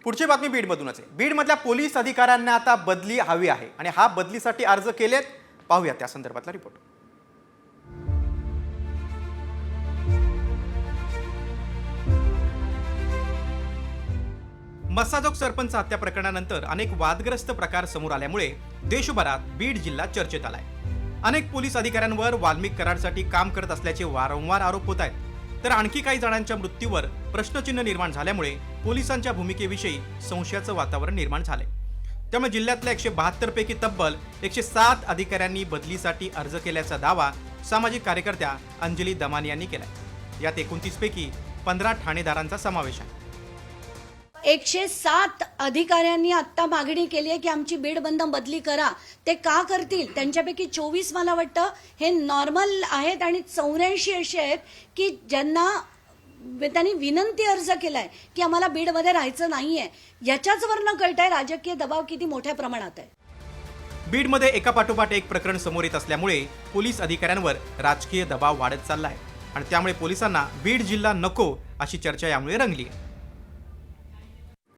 पुढची बातमी बीडमधूनच आहे। बीडमधल्या पोलीस अधिकाऱ्यांना आता बदली हवी आहे आणि हा बदलीसाठी अर्ज केलेत। पाहूया त्या संदर्भातला रिपोर्ट। मस्साजोग सरपंच हत्या प्रकरणानंतर अनेक वादग्रस्त प्रकार समोर आल्यामुळे देशभरात बीड जिल्हा चर्चेत आलाय। अनेक पोलीस अधिकाऱ्यांवर वाल्मिक कराडसाठी काम करत असल्याचे वारंवार आरोप होत आहेत। तर आणखी काही जणांच्या मृत्यूवर प्रश्नचिन्ह निर्माण झाल्यामुळे पोलिसांच्या भूमिकेविषयी संशयाचं वातावरण निर्माण झालंय। त्यामुळे जिल्ह्यातल्या 172 पैकी तब्बल 107 अधिकाऱ्यांनी बदलीसाठी अर्ज केल्याचा दावा सामाजिक कार्यकर्त्या अंजली दमानी यांनी केलाय। यात 29 पैकी 15 ठाणेदारांचा समावेश आहे। 107 अधिकाऱ्यांनी आता मागणी केली आहे की आमची बीडबंद बदली करा। ते का करतील? त्यांच्यापैकी 24 मला वाटतं हे नॉर्मल आहेत आणि 84 असे आहेत की ज्यांना त्यांनी विनंती अर्ज केलाय की आम्हाला बीडमध्ये राहायचं नाहीये। याच्याच वरनं कळतंय राजकीय दबाव किती मोठ्या प्रमाणात आहे। बीडमध्ये एकापाठोपाठ एक प्रकरण समोर येत असल्यामुळे पोलीस अधिकाऱ्यांवर राजकीय दबाव वाढत चाललाय आणि त्यामुळे पोलिसांना बीड जिल्हा नको अशी चर्चा यामुळे रंगली आहे।